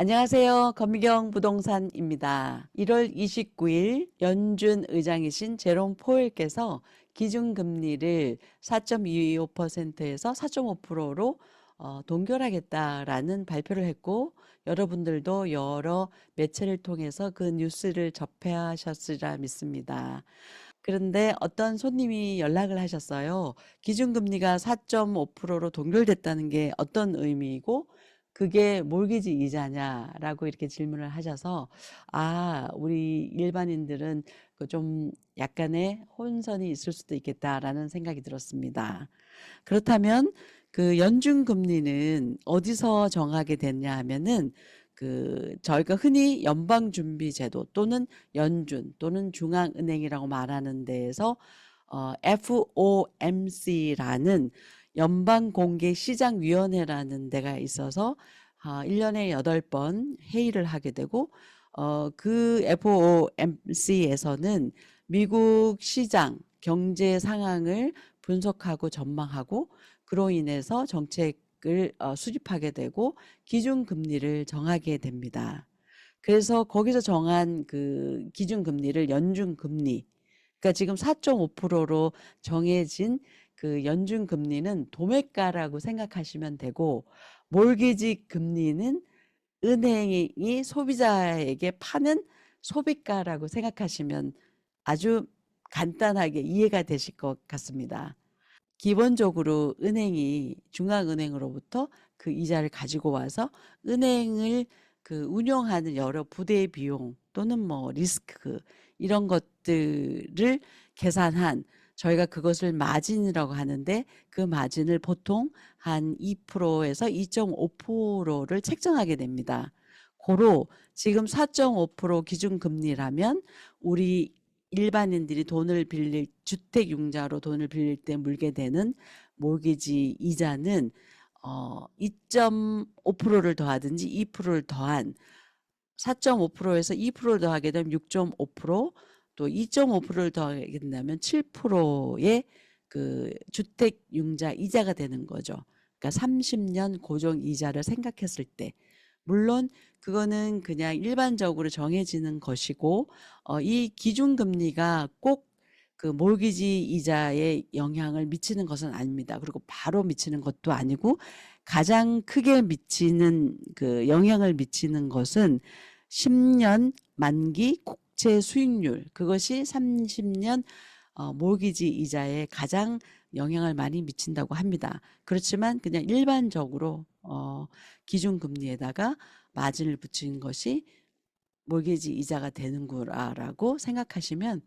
안녕하세요. 검경 부동산입니다. 1월 29일 연준 의장이신 제롬 포웰께서 기준금리를 4.25%에서 4.5%로 동결하겠다라는 발표를 했고, 여러분들도 여러 매체를 통해서 그 뉴스를 접하셨으리라 믿습니다. 그런데 어떤 손님이 연락을 하셨어요. 기준금리가 4.5%로 동결됐다는 게 어떤 의미이고 그게 몰기지 이자냐라고 이렇게 질문을 하셔서, 우리 일반인들은 그 좀 약간의 혼선이 있을 수도 있겠다라는 생각이 들었습니다. 그렇다면 그 연준금리는 어디서 정하게 됐냐 하면은, 저희가 흔히 연방준비제도 또는 연준 또는 중앙은행이라고 말하는 데에서 FOMC라는 연방공개시장위원회라는 데가 있어서 1년에 8번 회의를 하게 되고, 그 FOMC에서는 미국 시장 경제 상황을 분석하고 전망하고, 그로 인해서 정책을 수립하게 되고 기준금리를 정하게 됩니다. 그래서 거기서 정한 그 기준금리를 연준금리, 그러니까 지금 4.5%로 정해진 그 연준금리는 도매가라고 생각하시면 되고, 몰기지 금리는 은행이 소비자에게 파는 소비가라고 생각하시면 아주 간단하게 이해가 되실 것 같습니다. 기본적으로 은행이 중앙은행으로부터 그 이자를 가지고 와서 은행을 그 운영하는 여러 부대 비용 또는 뭐 리스크, 이런 것들을 계산한, 저희가 그것을 마진이라고 하는데, 그 마진을 보통 한 2%에서 2.5%를 책정하게 됩니다. 고로 지금 4.5% 기준금리라면 우리 일반인들이 돈을 빌릴, 주택융자로 돈을 빌릴 때 물게 되는 모기지 이자는 2.5%를 더하든지 2%를 더한, 4.5%에서 2%를 더하게 되면 6.5%, 또 2.5%를 더하게 된다면 7%의 그 주택융자 이자가 되는 거죠. 그러니까 30년 고정 이자를 생각했을 때, 물론 그거는 그냥 일반적으로 정해지는 것이고, 이 기준금리가 꼭 그 몰기지 이자에 영향을 미치는 것은 아닙니다. 그리고 바로 미치는 것도 아니고, 가장 크게 미치는 그 영향을 미치는 것은 10년 만기 국채 수익률, 그것이 30년 몰기지 이자에 가장 영향을 많이 미친다고 합니다. 그렇지만 그냥 일반적으로 기준금리에다가 마진을 붙인 것이 몰기지 이자가 되는구나라고 생각하시면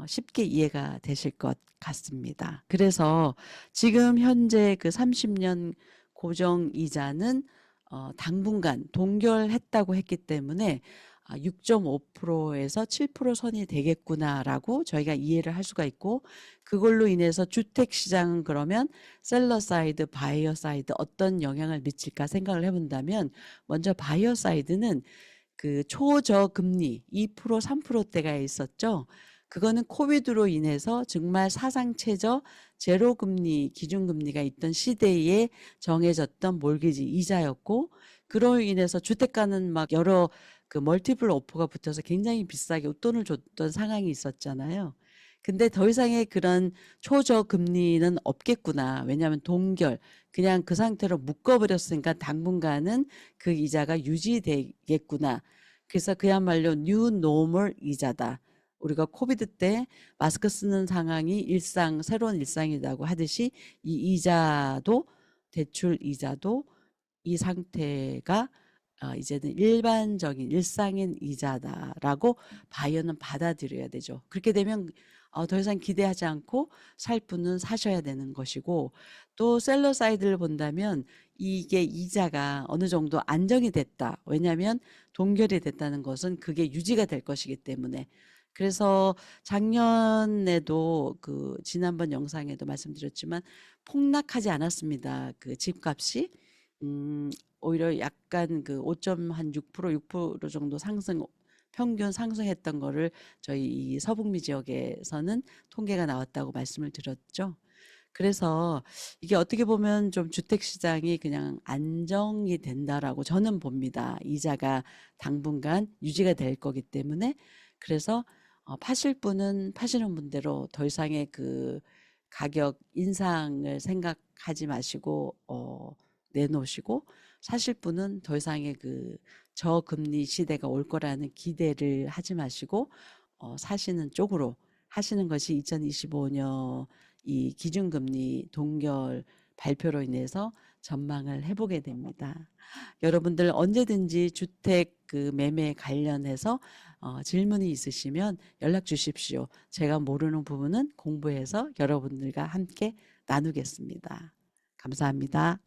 쉽게 이해가 되실 것 같습니다. 그래서 지금 현재 그 30년 고정 이자는 당분간 동결했다고 했기 때문에 6.5%에서 7% 선이 되겠구나라고 저희가 이해를 할 수가 있고, 그걸로 인해서 주택시장은 그러면 셀러 사이드, 바이어 사이드 어떤 영향을 미칠까 생각을 해본다면, 먼저 바이어 사이드는 그 초저금리 2%, 3%대가 있었죠. 그거는 코비드로 인해서 정말 사상 최저 제로금리 기준금리가 있던 시대에 정해졌던 몰기지 이자였고, 그로 인해서 주택가는 막 여러 그 멀티플 오퍼가 붙어서 굉장히 비싸게 웃돈을 줬던 상황이 있었잖아요. 근데 더 이상의 그런 초저금리는 없겠구나. 왜냐하면 동결, 그냥 그 상태로 묶어버렸으니까 당분간은 그 이자가 유지되겠구나. 그래서 그야말로 뉴 노멀 이자다. 우리가 코비드 때 마스크 쓰는 상황이 일상, 새로운 일상이라고 하듯이 이 이자도, 대출 이자도 이 상태가 이제는 일반적인 일상인 이자다라고 바이어는 받아들여야 되죠. 그렇게 되면 더 이상 기대하지 않고 살 분은 사셔야 되는 것이고, 또 셀러 사이드를 본다면 이게 이자가 어느 정도 안정이 됐다. 왜냐하면 동결이 됐다는 것은 그게 유지가 될 것이기 때문에. 그래서 작년에도 그 지난번 영상에도 말씀드렸지만 폭락하지 않았습니다. 그 집값이 오히려 약간 그 5.6%, 6% 정도 상승, 평균 상승했던 거를 저희 이 서북미 지역에서는 통계가 나왔다고 말씀을 드렸죠. 그래서 이게 어떻게 보면 좀 주택 시장이 그냥 안정이 된다라고 저는 봅니다. 이자가 당분간 유지가 될 거기 때문에. 그래서 파실 분은 파시는 분대로 더 이상의 그 가격 인상을 생각하지 마시고 내놓으시고, 사실 분은 더 이상의 그 저금리 시대가 올 거라는 기대를 하지 마시고 사시는 쪽으로 하시는 것이 2025년 이 기준금리 동결 발표로 인해서 전망을 해보게 됩니다. 여러분들 언제든지 주택 그 매매 관련해서 질문이 있으시면 연락 주십시오. 제가 모르는 부분은 공부해서 여러분들과 함께 나누겠습니다. 감사합니다.